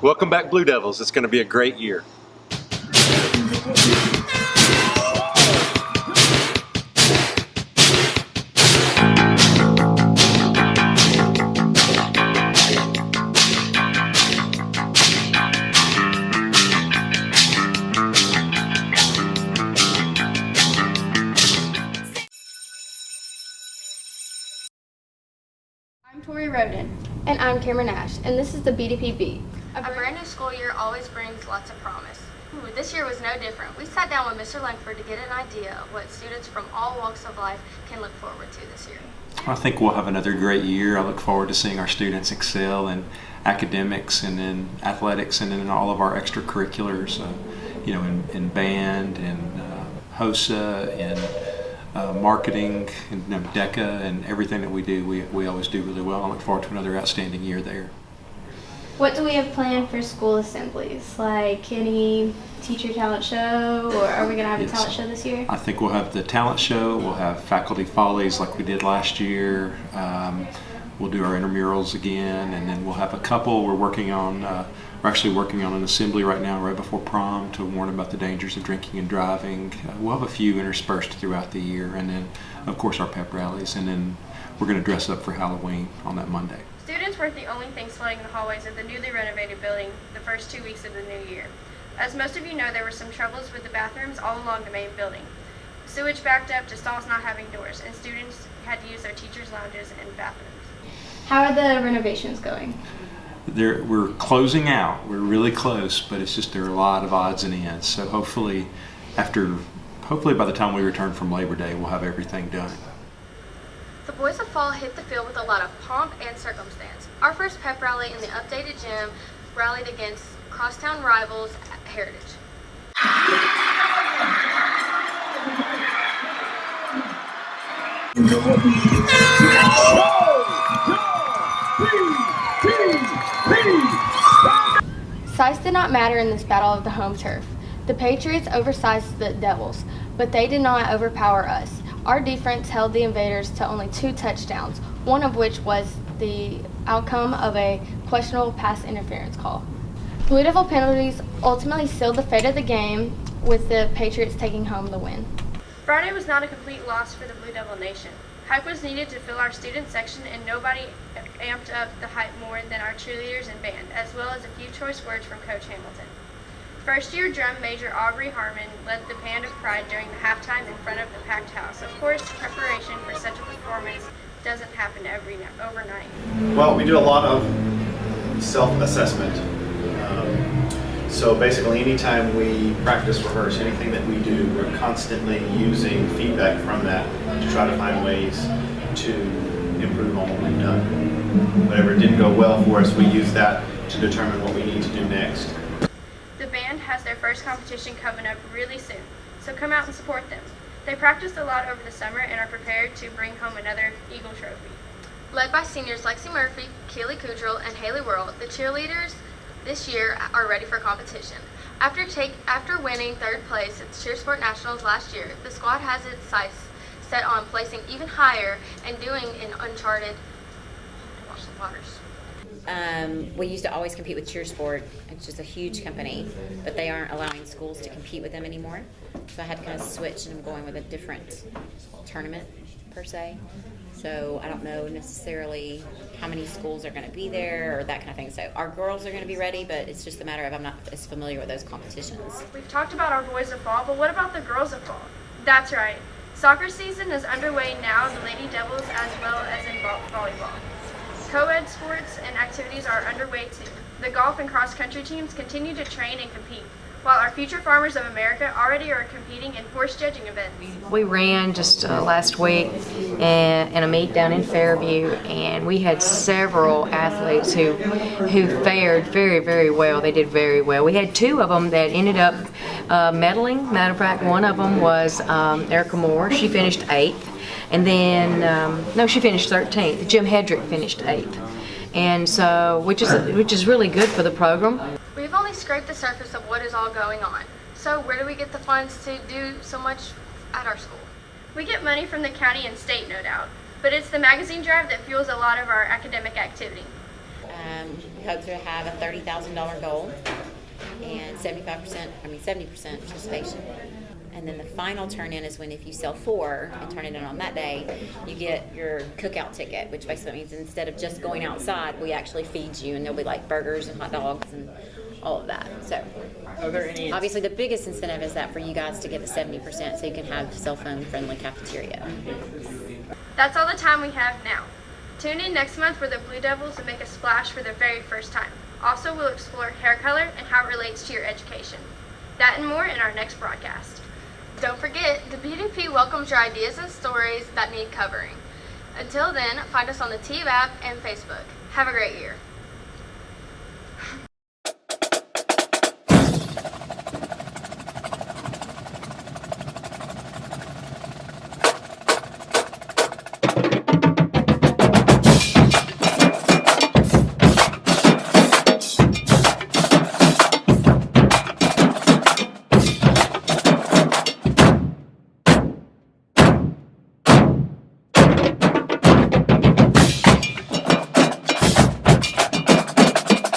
Welcome back, Blue Devils. It's going to be a great year. I'm Tori Roden. And I'm Cameron Nash, and this is the BDP Beat. A brand new school year always brings lots of promise. This year was no different. We sat down with Mr. Langford to get an idea of what students from all walks of life can look forward to this year. I think we'll have another great year. I look forward to seeing our students excel in academics and in athletics and in all of our extracurriculars, in band and HOSA and marketing and DECA and everything that we do. We always do really well. I look forward to another outstanding year there. What do we have planned for school assemblies? Like any teacher talent show, or are we going to have a talent show this year? I think we'll have the talent show. We'll have faculty follies like we did last year. We'll do our intramurals again, and then we'll have a couple. We're actually working on an assembly right now, right before prom, to warn about the dangers of drinking and driving. We'll have a few interspersed throughout the year, and then, of course, our pep rallies, and then we're going to dress up for Halloween on that Monday. Students weren't the only things flooding the hallways of the newly renovated building the first 2 weeks of the new year. As most of you know, there were some troubles with the bathrooms all along the main building. Sewage backed up to stalls not having doors, and students had to use their teachers' lounges and bathrooms. How are the renovations going? We're closing out. We're really close, but it's just there are a lot of odds and ends. So hopefully by the time we return from Labor Day, we'll have everything done. The Boys of Fall hit the field with a lot of pomp and circumstance. Our first pep rally in the updated gym rallied against crosstown rivals Heritage. Size did not matter in this battle of the home turf. The Patriots oversized the Devils, but they did not overpower us. Our defense held the Invaders to only 2 touchdowns, one of which was the outcome of a questionable pass interference call. Blue Devil penalties ultimately sealed the fate of the game, with the Patriots taking home the win. Friday was not a complete loss for the Blue Devil Nation. Hype was needed to fill our student section, and nobody amped up the hype more than our cheerleaders and band, as well as a few choice words from Coach Hamilton. First-year drum major Aubrey Harmon led the Band of Pride during the halftime in front of the packed house. Of course, preparation for such a performance doesn't happen overnight. Well, we do a lot of self-assessment. So basically, anytime we practice, rehearse, anything that we do, we're constantly using feedback from that to try to find ways to improve on what we've done. Whatever didn't go well for us, we use that to determine what we need to do next. The band has their first competition coming up really soon, so come out and support them. They practiced a lot over the summer and are prepared to bring home another Eagle Trophy. Led by seniors Lexi Murphy, Keely Kudrell, and Haley Worrell, the cheerleaders this year are ready for competition. After winning 3rd place at the Cheer Sport Nationals last year, the squad has its sights set on placing even higher and doing an uncharted waters. We used to always compete with Cheer Sport, which is a huge company, but they aren't allowing schools to compete with them anymore. So I had to kind of switch, and I'm going with a different tournament per se. So I don't know necessarily how many schools are going to be there or that kind of thing. So our girls are going to be ready, but it's just a matter of I'm not as familiar with those competitions. We've talked about our Boys of Fall, but what about the Girls of Fall? That's right. Soccer season is underway now in the Lady Devils as well as in volleyball. Co-ed sports and activities are underway too. The golf and cross-country teams continue to train and compete, while our future farmers of America already are competing in horse judging events. We ran just last week in a meet down in Fairview, and we had several athletes who fared very, very well. They did very well. We had 2 of them that ended up medaling. Matter of fact, one of them was Erica Moore. She finished 8th. And then, she finished 13th. Jim Hedrick finished 8th. And so, which is really good for the program. We've only scraped the surface of what is all going on. So where do we get the funds to do so much at our school? We get money from the county and state, no doubt, but it's the magazine drive that fuels a lot of our academic activity. We hope to have a $30,000 goal and 70% participation. And then the final turn-in is when if you sell 4 and turn it in on that day, you get your cookout ticket, which basically means instead of just going outside, we actually feed you, and there'll be like burgers and hot dogs and all of that. So Are there any? obviously the biggest incentive is that for you guys to get the 70% so you can have cell phone friendly cafeteria. That's all the time we have now. Tune in next month where the Blue Devils will make a splash for the very first time. Also, we'll explore hair color and how it relates to your education. That and more in our next broadcast. Don't forget, the BDP welcomes your ideas and stories that need covering. Until then, find us on the TEEB app and Facebook. Have a great year.